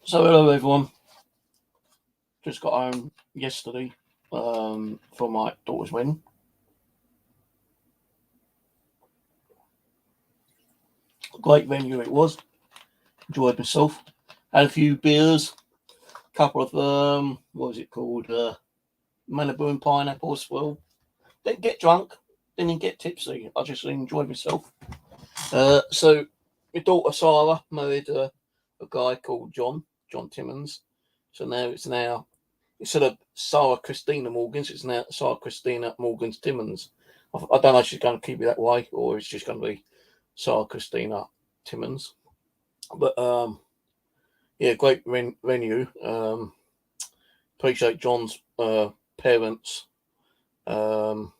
So hello everyone. Just got home yesterday for my daughter's wedding. Great venue it was. Enjoyed myself. Had a few beers. Couple of what was it called? Malibu and pineapple as well. Didn't get drunk. Didn't get tipsy. I just enjoyed myself. So my daughter Sarah married a guy called John Timmons. So now instead of Sarah Christina Morgans, it's now Sarah Christina Morgans Timmons. I don't know if she's going to keep it that way or it's just going to be Sarah Christina Timmons. But yeah, great venue. Appreciate John's parents. All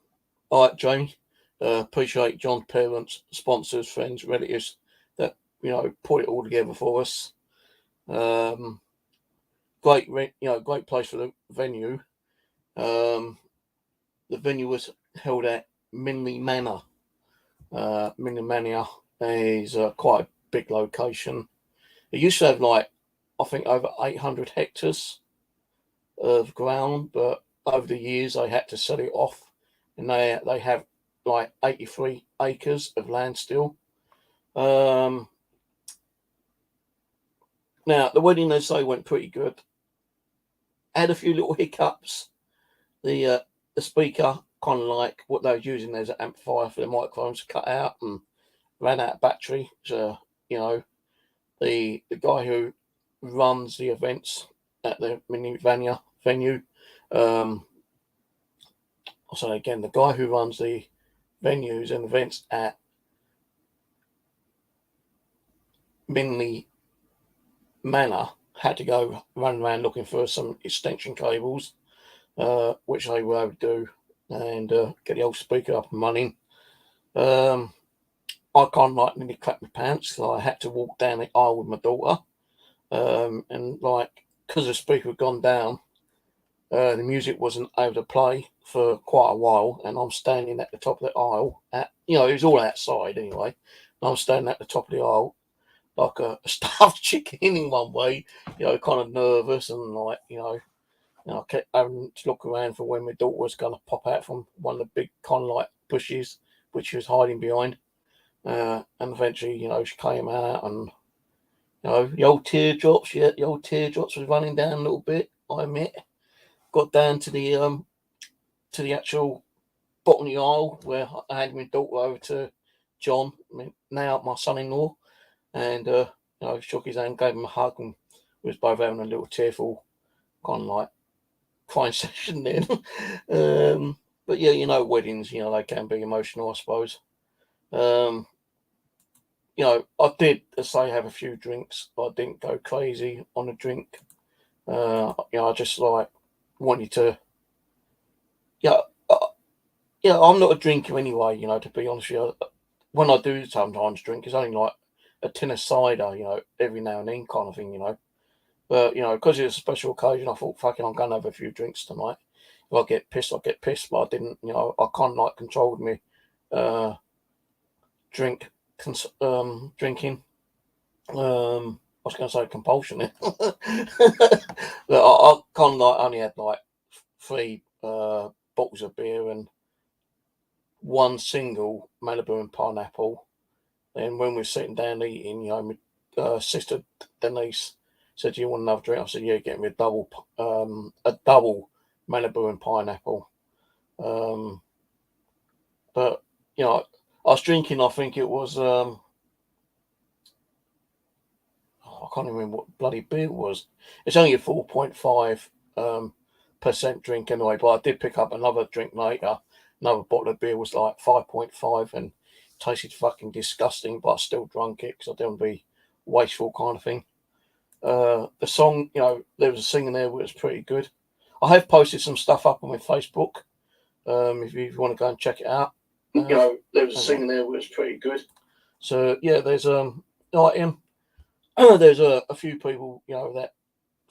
right, Jamie. Appreciate John's parents, sponsors, friends, relatives that put it all together for us. Great place for the venue. The venue was held at Minley Manor. Minley Manor is quite a big location. It used to have I think over 800 hectares of ground, but over the years they had to sell it off, and they have 83 acres of land still. Now the wedding, they say, went pretty good. Had a few little hiccups. The speaker, kind of like what they were using as an amplifier for the microphones, cut out and ran out of battery. So the guy who runs the events at the Minley venue. I'll say again, the guy who runs the venues and events at Minley Manor had to go run around looking for some extension cables, which they were able to do, and get the old speaker up and running. I can't nearly clap my pants, so I had to walk down the aisle with my daughter, and because the speaker had gone down, the music wasn't able to play for quite a while, and I'm standing at the top of the aisle. It was all outside anyway. And I'm standing at the top of the aisle like a stuffed chicken in one way, kind of nervous, and I kept having to look around for when my daughter was going to pop out from one of the big kind of bushes which she was hiding behind. And eventually, she came out, and the old teardrops. Yeah, the old teardrops was running down a little bit, I admit. Got down to the actual bottom of the aisle where I handed my daughter over to John, now my son-in-law, and shook his hand, gave him a hug, and we was both having a little tearful kind of crying session then. But yeah, weddings, they can be emotional, I suppose. I did, as I have a few drinks, but I didn't go crazy on a drink. I just wanted to. Yeah, I'm not a drinker anyway. To be honest with you, when I do sometimes drink, it's only a tin of cider, every now and then, kind of thing, But because it's a special occasion, I thought, fucking, I'm going to have a few drinks tonight. If I get pissed, I get pissed, but I didn't. I kind of controlled me drinking. I was going to say compulsion, but I kind of only had 3 bottles of beer and one single Malibu and pineapple. And when we were sitting down eating, my sister Denise said, "Do you want another drink?" I said, "Yeah, get me a double Malibu and pineapple." But I was drinking. I think it was I can't remember what bloody beer it was. It's only a 4.5 percent drink anyway. But I did pick up another drink later. Another bottle of beer was 5.5 and tasted fucking disgusting. But I still drank it because I didn't want to be wasteful, kind of thing. The song, there was a singer there that was pretty good. I have posted some stuff up on my Facebook. If you want to go and check it out. There was a singer there that was pretty good. So yeah, there's him. There's a few people, that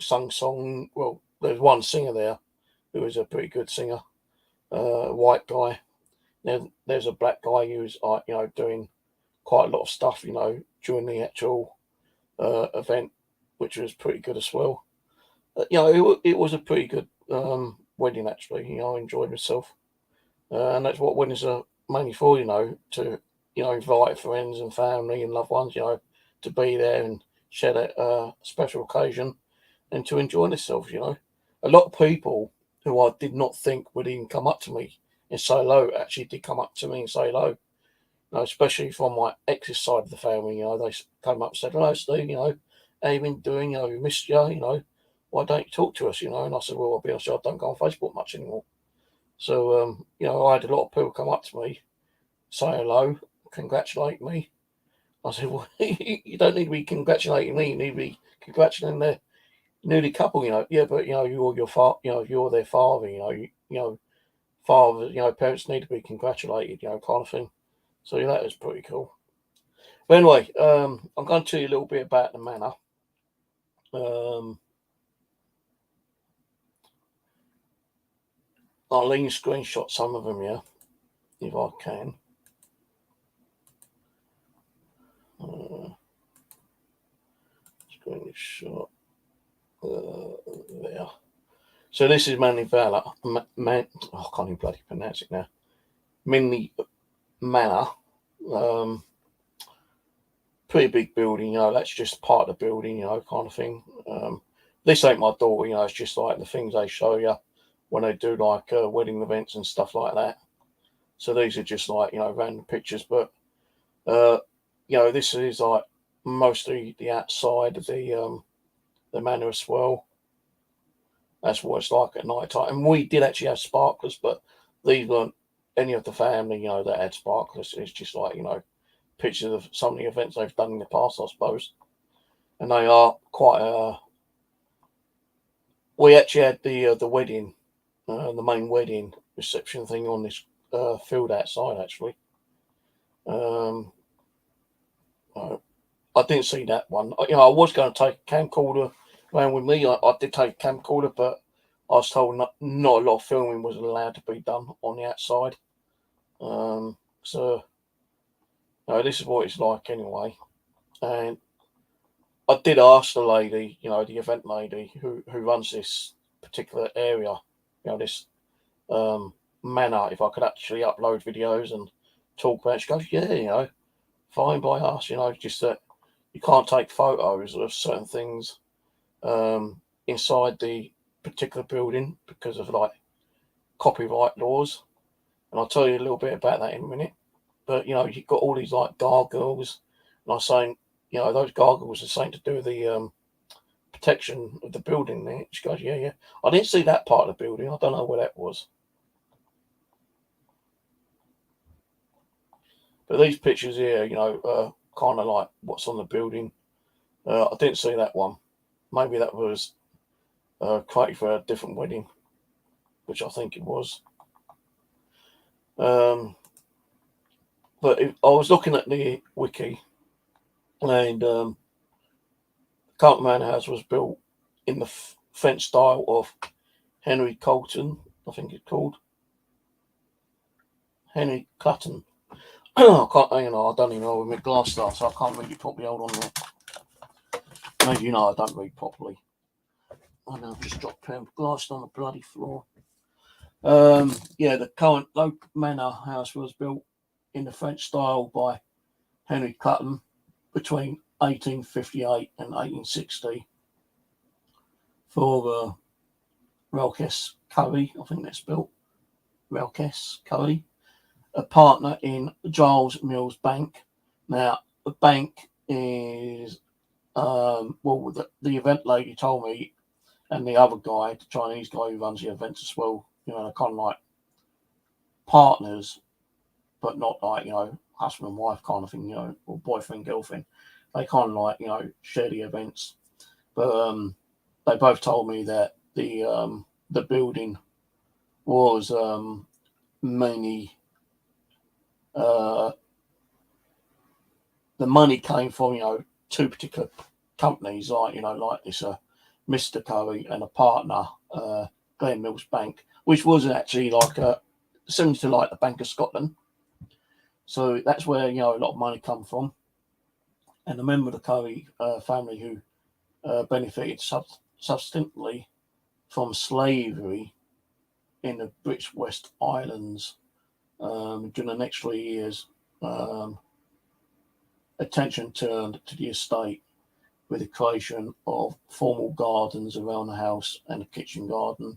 sung song. Well, there's one singer there who is a pretty good singer, white guy. Then there's a black guy who's doing quite a lot of stuff, during the actual event. which was pretty good as well. It was a pretty good wedding actually. I enjoyed myself, and that's what weddings are mainly for. To invite friends and family and loved ones. To be there and share that special occasion and to enjoy themselves. A lot of people who I did not think would even come up to me and say hello actually did come up to me and say hello. Especially from my ex's side of the family, they came up and said, "Hello, Steve. How you been doing? We missed you. Why don't you talk to us? And I said, "Well, I'll be honest, I don't go on Facebook much anymore." So, I had a lot of people come up to me, say hello, congratulate me. I said, "Well, you don't need to be congratulating me. You need to be congratulating the newly couple. Yeah, but you're your father. You're their father. Father. Parents need to be congratulated. Kind of thing." So that was pretty cool. But anyway, I'm going to tell you a little bit about the manor. I'll let you screenshot some of them, yeah, if I can. Screenshot there. So this is Manley Valor. I can't even bloody pronounce it now. Minley Manor. Pretty big building, that's just part of the building, kind of thing. This ain't my daughter, it's just like the things they show you when they do like wedding events and stuff like that. So these are just like, random pictures, but this is like mostly the outside of the manor as well. That's what it's like at night time. And we did actually have sparklers, but these weren't any of the family, that had sparklers. It's just like, pictures of some of the events they've done in the past, I suppose. And they are quite. We actually had the wedding, the main wedding reception thing on this field outside. Actually, I didn't see that one. I was going to take a camcorder around with me. I did take a camcorder, but I was told not a lot of filming was allowed to be done on the outside. So this is what it's like anyway. And I did ask the lady, the event lady who runs this particular area, this manor, if I could actually upload videos and talk about it. She goes, yeah, fine by us, just that you can't take photos of certain things inside the particular building because of like copyright laws. And I'll tell you a little bit about that in a minute. But, you've got all these like gargoyles. And I was saying, those gargoyles are something to do with the protection of the building there. She goes, yeah. I didn't see that part of the building. I don't know where that was. But these pictures here, kind of like what's on the building. I didn't see that one. Maybe that was created for a different wedding, which I think it was. But I was looking at the wiki, and Carlton Manor House was built in the French style of Henry Colton, I think it's called. Henry Clutton. I don't even know with my glass stuff, so I can't read it properly. Hold on there. Maybe I don't read properly. I know I've just dropped a pair of glasses on the bloody floor. The current manor house was built in the French style by Henry Clutton between 1858 and 1860 for Relkes Curry, I think that's built. Relkes Curry, a partner in Giles Mills Bank. Now, the bank is, the event lady told me, and the other guy, the Chinese guy who runs the events as well, they're kind of like partners, but not like, husband and wife kind of thing, or boyfriend, girlfriend. They kind of like, share the events. But they both told me that the building was mainly the money came from, two particular companies, like, like this Mr. Curry and a partner, Glen Mills Bank, which was actually like similar to like the Bank of Scotland. So that's where, a lot of money come from. And a member of the Curry family who benefited substantially from slavery in the British West Islands. During the next 3 years, attention turned to the estate with the creation of formal gardens around the house and a kitchen garden.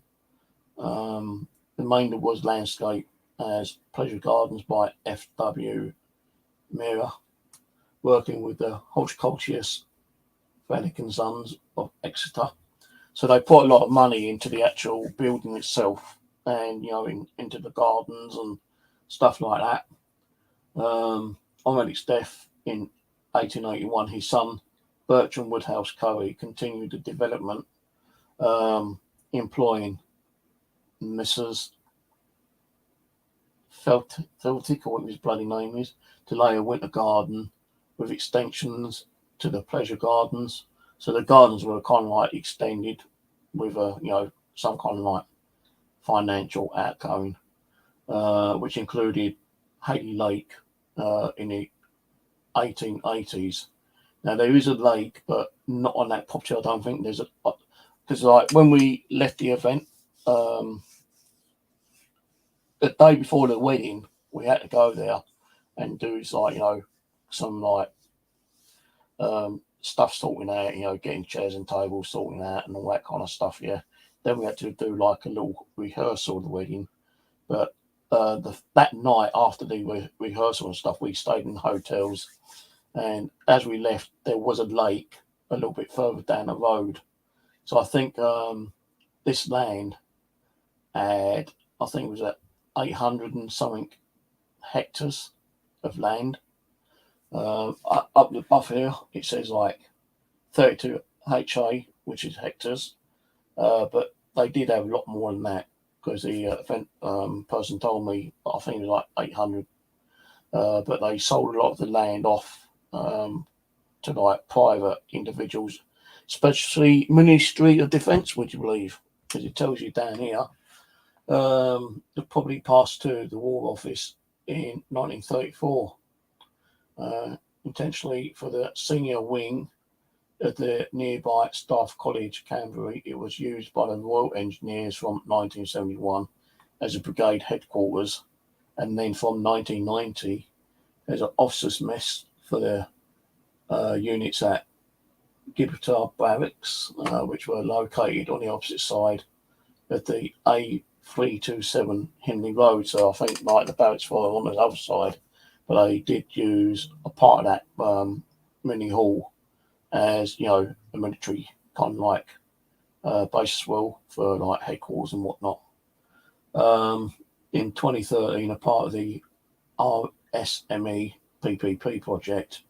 The remainder was landscape as pleasure gardens by F.W. Meyer, working with the horticulturist Vatican Sons of Exeter. So they put a lot of money into the actual building itself, and into the gardens and stuff like that. On its death in 1881, his son Bertram Woodhouse Curry continued the development, employing Messrs. Celtic, or what his bloody name is, to lay a winter garden with extensions to the pleasure gardens. So the gardens were kind of like extended with some kind of like financial outgoing, which included Haley Lake in the 1880s. Now there is a lake, but not on that property. I don't think there's because like when we left the event, the day before the wedding, we had to go there and do some stuff sorting out, getting chairs and tables sorting out and all that kind of stuff. Yeah. Then we had to do like a little rehearsal of the wedding. But that night after the rehearsal and stuff, we stayed in hotels. And as we left, there was a lake a little bit further down the road. So I think this land had, I think it was at 800 and something hectares of land. Up above here, it says like 32 HA, which is hectares. But they did have a lot more than that because the event person told me, I think it was like 800. But they sold a lot of the land off to like private individuals, especially Ministry of Defence, would you believe? Because it tells you down here, it probably passed to the War Office in 1934, intentionally for the senior wing at the nearby Staff College, Canterbury. It was used by the Royal Engineers from 1971 as a brigade headquarters, and then from 1990 as an officers' mess for the units at Gibraltar Barracks, which were located on the opposite side of the A327 Hindley Road. So I think like the barracks were on the other side, but they did use a part of that mini hall as a military kind of like base as well for like headquarters and whatnot. In 2013, a part of the RSME PPP project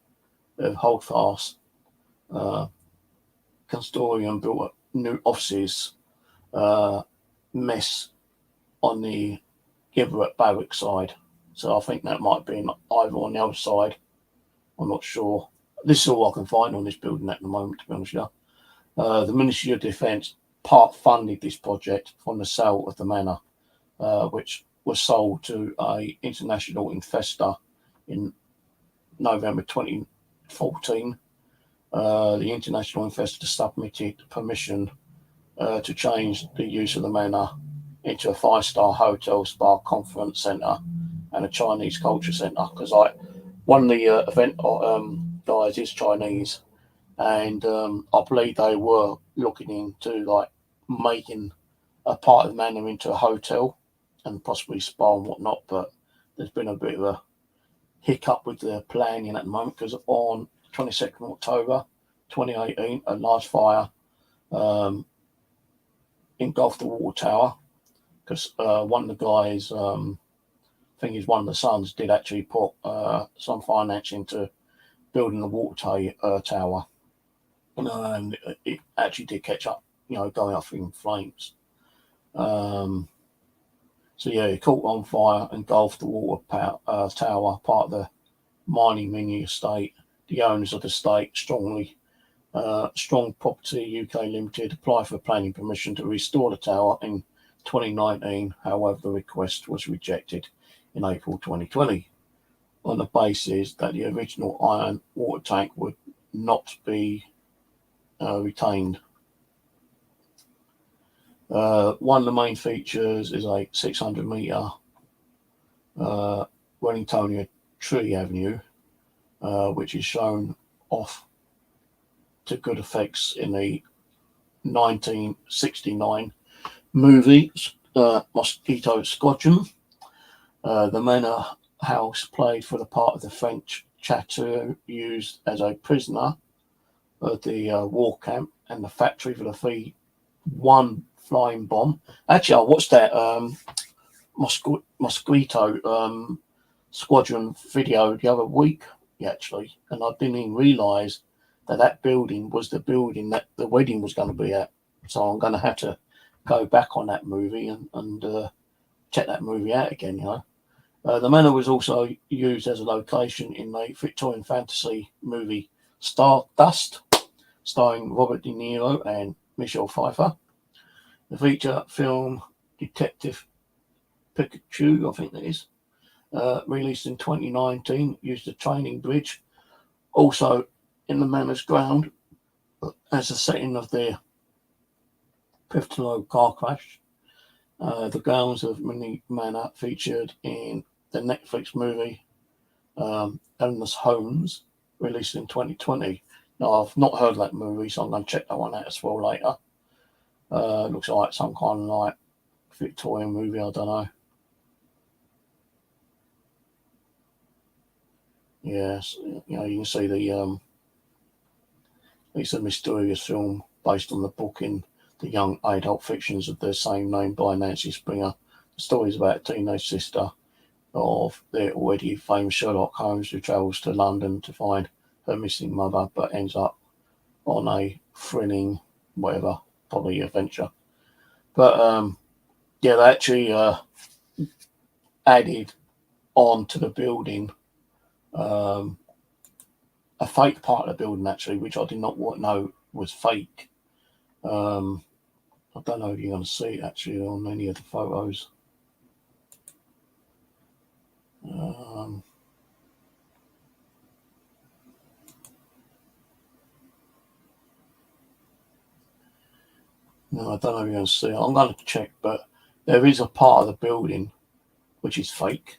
of Holdfast Consortium built new offices mess on the Gibraltar Barracks side. So I think that might be either on the other side. I'm not sure. This is all I can find on this building at the moment, to be honest with you. The Ministry of Defence part funded this project from the sale of the manor, which was sold to an international investor in November 2014. The international investor submitted permission to change the use of the manor into a 5-star hotel, spa, conference centre, and a Chinese culture centre. Because one of the event guys is Chinese, and I believe they were looking into like making a part of the manor into a hotel and possibly spa and whatnot. But there's been a bit of a hiccup with the planning at the moment, because on 22nd October 2018, a large fire engulfed the water tower, because one of the guys, I think he's one of the sons, did actually put some finance into building the water tower, and it actually did catch up, going up in flames. So yeah, it caught on fire, engulfed the water tower, part of the Minley Manor estate. The owners of the estate, Strong Property UK Limited, applied for planning permission to restore the tower in 2019. However, the request was rejected in April 2020 on the basis that the original iron water tank would not be retained. One of the main features is a 600 metre Wellingtonia tree avenue, which is shown off to good effects in the 1969 movie Mosquito Squadron. The manor house played for the part of the French chateau used as a prisoner at the war camp, and the factory for the V1 flying bomb. Actually, I watched that Mosquito Squadron video the other week, actually, and I didn't even realise that building was the building that the wedding was going to be at. So I'm going to have to go back on that movie and check that movie out again, you know. The manor was also used as a location in the Victorian fantasy movie Stardust, starring Robert De Niro and Michelle Pfeiffer. The feature film Detective Pikachu, I think that is, released in 2019, used a training bridge, also in the manor's ground, as a setting of their pivotal car crash. The grounds of Minley Manor featured in the Netflix movie Endless Homes, released in 2020. Now, I've not heard of that movie, so I'm going to check that one out as well later. Looks like some kind of like Victorian movie, I don't know. Yes, you know, you can see it's a mysterious film based on the book in the young adult fictions of the same name by Nancy Springer. The story is about a teenage sister of the already famous Sherlock Holmes who travels to London to find her missing mother, but ends up on a thrilling, whatever, probably adventure. But yeah, they actually added on to the building a fake part of the building, actually, which I did not know was fake. I don't know if you're going to see it actually on any of the photos. No, I don't know if you're going to see it. I'm going to check, but there is a part of the building which is fake,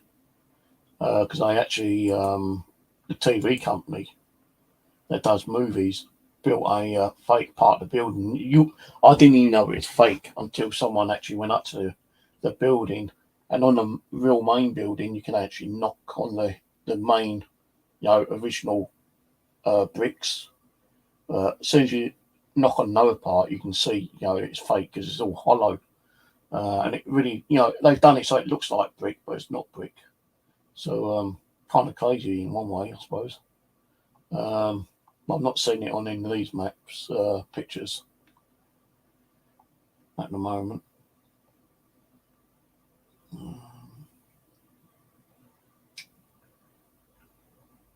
because I actually, the TV company that does movies built a fake part of the building. I didn't even know it was fake until someone actually went up to the building, and on the real main building, you can actually knock on the main, original bricks. As soon as you knock on another part, you can see, it's fake because it's all hollow. And it really, they've done it so it looks like brick, but it's not brick. So kind of crazy in one way, I suppose. I've not seen it on any of these maps, pictures at the moment.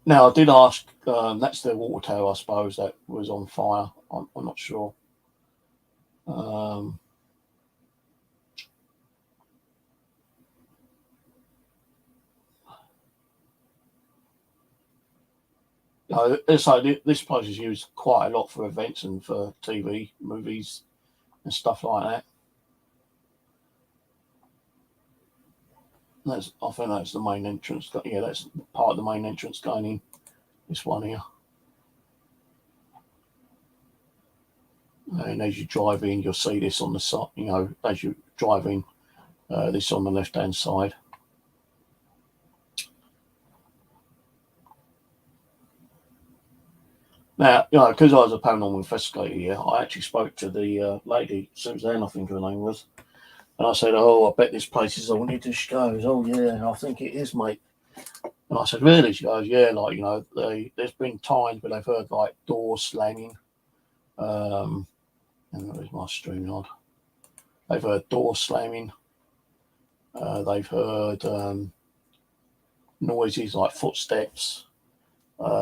Now, I did ask, that's the water tower, I suppose, that was on fire. I'm not sure. So this place is used quite a lot for events and for TV, movies, and stuff like that. I think that's the main entrance. Yeah, that's part of the main entrance going in. This one here. And as you drive in, you'll see this on the side. As you drive in, this on the left-hand side. Now, because I was a paranormal investigator here, I actually spoke to the lady, Suzanne, I think her name was, and I said, "Oh, I bet this place is haunted." And she goes, "Oh yeah, I think it is, mate." And I said, "Really?" She goes, "Yeah, there's been times where they've heard like doors slamming, and there's my StreamYard. They've heard doors slamming. They've heard noises like footsteps.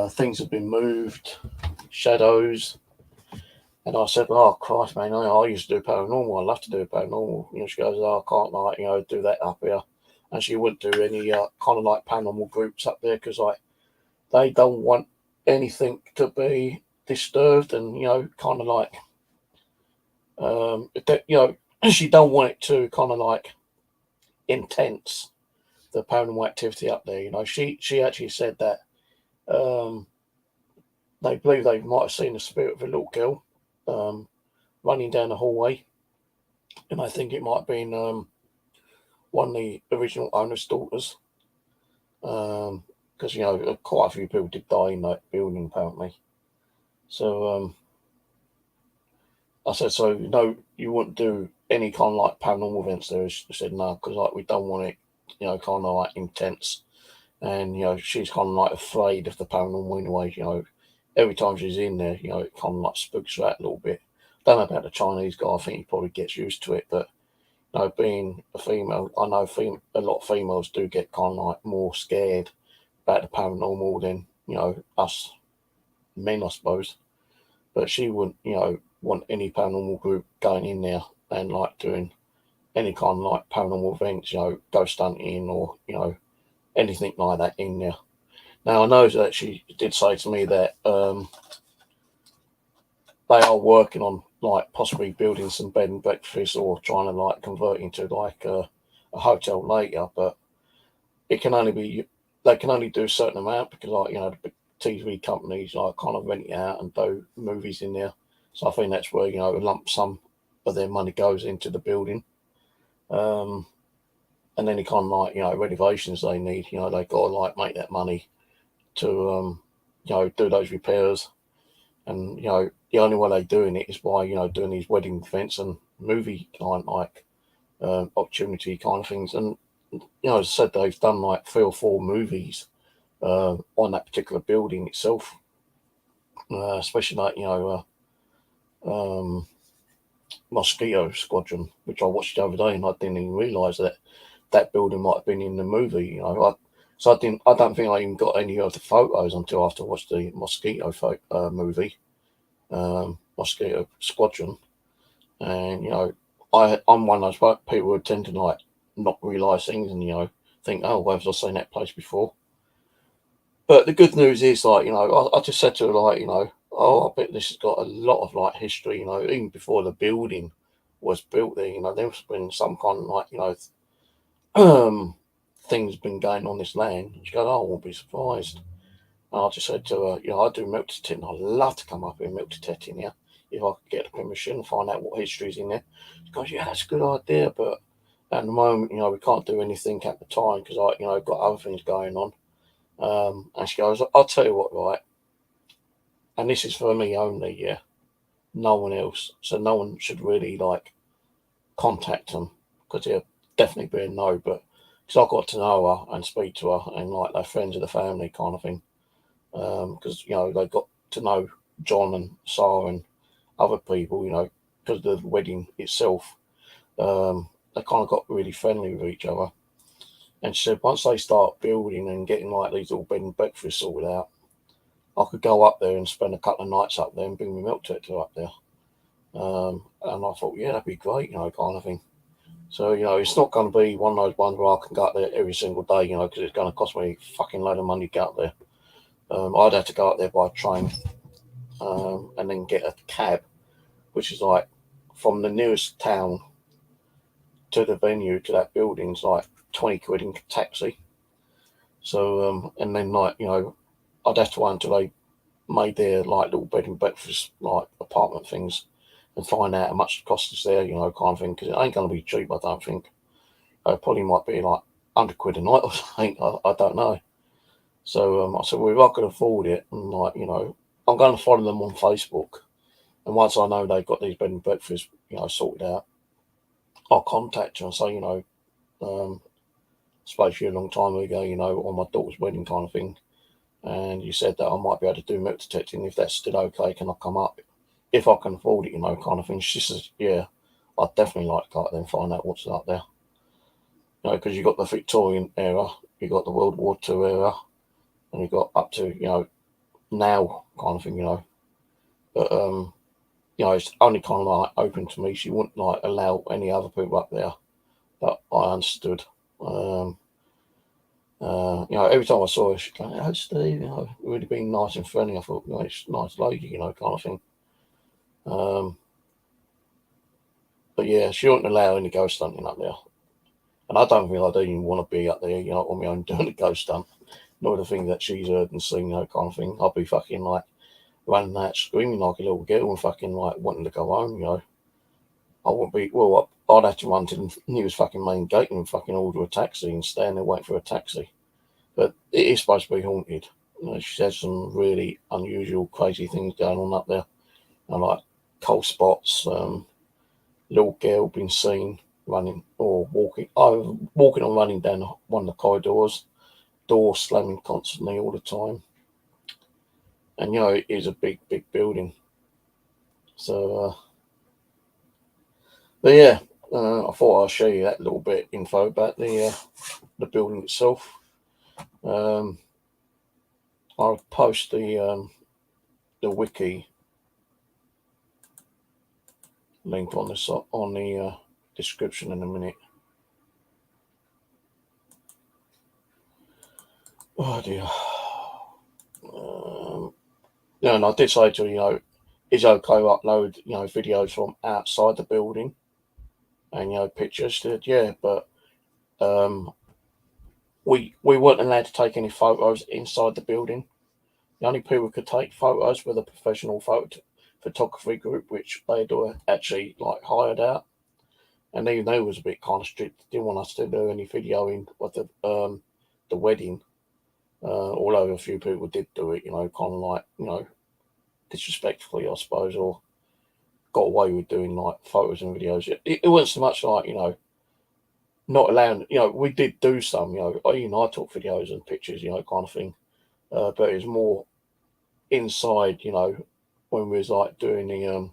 Things have been moved, shadows." And I said, "Oh Christ, man! I used to do paranormal. I love to do paranormal." She goes, "Oh, I can't do that up here." And she wouldn't do any kind of like paranormal groups up there because they don't want anything to be disturbed, and kind of like that, she don't want it to kind of like intense the paranormal activity up there. She actually said that um, they believe they might have seen the spirit of a little girl um, running down the hallway, and I think it might have been one of the original owner's daughters, because quite a few people did die in that building apparently. So I said, so no, you wouldn't do any kind of like paranormal events there. She said no, because like we don't want it, kind of like intense. And she's kind of like afraid of the paranormal in a way. Every time she's in there, it kind of like spooks her out a little bit. Don't know about the Chinese guy. I think he probably gets used to it, but being a female, I know a lot of females do get kind of like more scared about the paranormal than us men, I suppose. But she wouldn't, want any paranormal group going in there and like doing any kind of like paranormal events, ghost hunting or anything like that in there. Now I know that she did say to me that they are working on like possibly building some bed and breakfast or trying to like convert into like a hotel later, but it can only be they can only do a certain amount because like the big TV companies like kind of rent it out and do movies in there. So I think that's where a lump sum of their money goes into the building. Um, and any kind of like renovations they need, they got to like make that money to do those repairs. And the only way they're doing it is by doing these wedding events and movie kind of like opportunity kind of things. And as I said, they've done like 3 or 4 movies on that particular building itself, especially like um, Mosquito Squadron, which I watched the other day, and I didn't even realise that that building might have been in the movie. So I didn't. I don't think I even got any of the photos until after I watched the movie, Mosquito Squadron. And I'm one of those people who tend to like not realise things and think, oh, where have I seen that place before? But the good news is, like, I just said to her, like, oh, I bet this has got a lot of like history. Even before the building was built there, there's been some kind of like things been going on this land. And she goes, oh, I won't be surprised. And I just said to her, I do milk detecting. I'd love to come up here and milk detecting here if I could get the permission and find out what history's in there. She goes, yeah, that's a good idea, but at the moment, we can't do anything at the time because I've got other things going on. And she goes, I'll tell you what, right? And this is for me only, yeah. No one else. So no one should really like contact them because they'll definitely be a no. But because I got to know her and speak to her and like they're friends of the family kind of thing. Because they got to know John and Sarah and other people, because of the wedding itself. They kind of got really friendly with each other. And she said once they start building and getting like these little bed and breakfasts sorted out, I could go up there and spend a couple of nights up there and bring my milk detector up there. And I thought, yeah, that'd be great, kind of thing. So, it's not going to be one of those ones where I can go up there every single day, because it's going to cost me a fucking load of money to get up there. I'd have to go up there by train and then get a cab, which is like from the nearest town to the venue to that building's like 20 quid in taxi. So, and then like, I'd have to wait until they made their like little bed and breakfast like apartment things and find out how much the cost is there, kind of thing, because it ain't going to be cheap, I don't think. It probably might be like 100 quid a night or something, I don't know. So I said, well, if I could afford it, and like, I'm going to follow them on Facebook. And once I know they've got these bed and breakfasts, sorted out, I'll contact you and say, spoke to you a long time ago, on my daughter's wedding kind of thing. And you said that I might be able to do milk detecting. If that's still okay, can I come up? If I can afford it, kind of thing. She says, yeah, I'd definitely like to go out there and find out what's out there. Because you've got the Victorian era, you've got the World War II era, and you've got up to, now kind of thing, But, it's only kind of like open to me. She wouldn't like allow any other people up there. But I understood. Every time I saw her, she'd go, "Oh, Steve," it would have been nice and friendly. I thought, it's a nice lady, kind of thing. But yeah, she wouldn't allow any ghost hunting up there. And I don't think I'd even want to be up there, on my own doing a ghost hunt. Nor the thing that she's heard and seen, kind of thing. I'd be fucking like running out screaming like a little girl and fucking like wanting to go home. I wouldn't be, well, I'd have to run to the nearest fucking main gate and fucking order a taxi and stand there waiting for a taxi. But it is supposed to be haunted. She has some really unusual, crazy things going on up there. Like cold spots, little girl been seen running or walking, walking or running down one of the corridors, door slamming constantly all the time. And it is a big, big building. So, but yeah, I thought I'll show you that little bit info about the building itself. I'll post the wiki link on the description in a minute. Oh dear. And I did say to her, it's okay to upload videos from outside the building and pictures. She said, yeah, but we weren't allowed to take any photos inside the building. The only people who could take photos were the professional photography group, which they'd actually like hired out. And even they was a bit kind of strict. They didn't want us to do any videoing of the wedding. Although a few people did do it, kind of like disrespectfully, I suppose, or got away with doing like photos and videos. It wasn't so much like not allowing. We did do some. I took videos and pictures, kind of thing. But it was more inside. When we was like doing the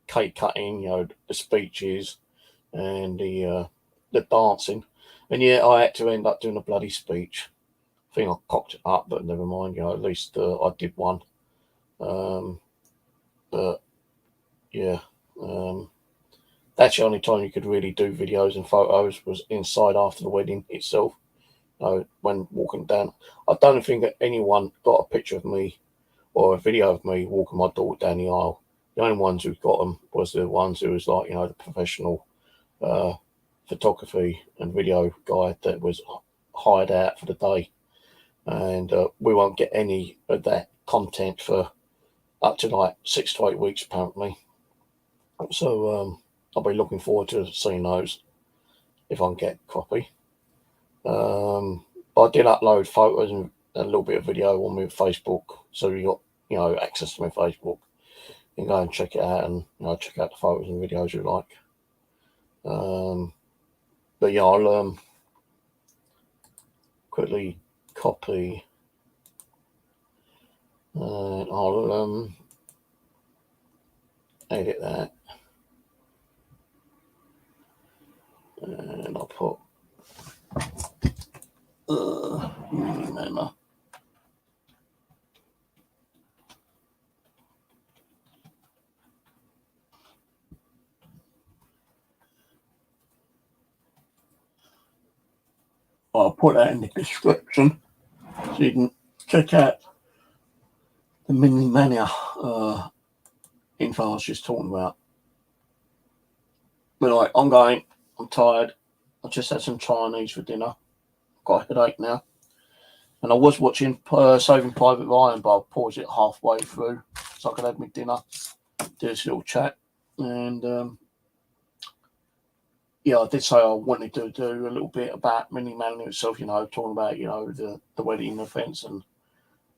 cake cutting, the speeches and the dancing. And yeah, I had to end up doing a bloody speech. I think I cocked it up, but never mind. At least I did one. But yeah, that's the only time you could really do videos and photos was inside after the wedding itself. When walking down, I don't think that anyone got a picture of me or a video of me walking my daughter down the aisle. The only ones who got them was the ones who was like the professional photography and video guy that was hired out for the day. And we won't get any of that content for up to like 6 to 8 weeks apparently. So I'll be looking forward to seeing those if I can get a copy. I did upload photos and a little bit of video on my Facebook, so you got access to my Facebook. You can go and check it out and check out the photos and videos you like. But yeah, I'll quickly copy and I'll edit that and I'll put Minley Manor. I'll put that in the description so you can check out the Minley Manor info I was just talking about. But I'm tired. I just had some Chinese for dinner. Got a headache now. And I was watching Saving Private Ryan, but I paused it halfway through so I could have my dinner, do this little chat. And yeah, I did say I wanted to do a little bit about Minley Manor itself, talking about, the wedding events and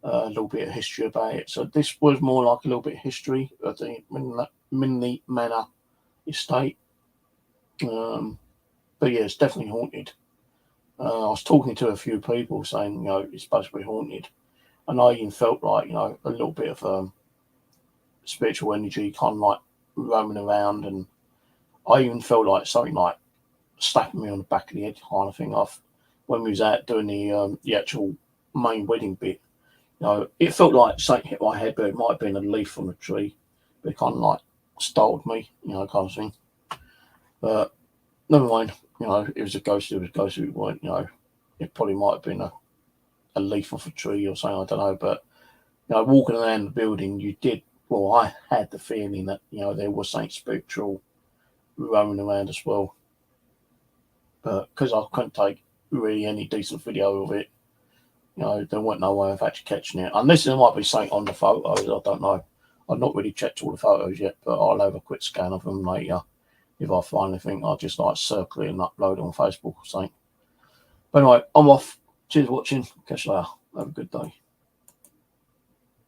a little bit of history about it. So this was more like a little bit of history of the Minley Manor estate. But yeah, it's definitely haunted. I was talking to a few people saying, it's supposed to be haunted. And I even felt like, a little bit of spiritual energy kind of like roaming around. And I even felt like something like slapping me on the back of the head kind of thing off when we was out doing the actual main wedding bit. It felt like something hit my head, but it might have been a leaf from a tree. But it kind of like startled me, kind of thing. But never mind, it was a ghost, it was a ghost, it weren't, it probably might have been a leaf off a tree or something, I don't know. But, you know, walking around the building, I had the feeling that, you know, there was something spiritual roaming around as well. But because I couldn't take really any decent video of it, you know, there wasn't no way of actually catching it. Unless there might be something on the photos, I don't know. I've not really checked all the photos yet, but I'll have a quick scan of them later. If I find anything, I'll just like circle it and upload it on Facebook or something. But anyway, I'm off. Cheers for watching. Catch you later. Have a good day.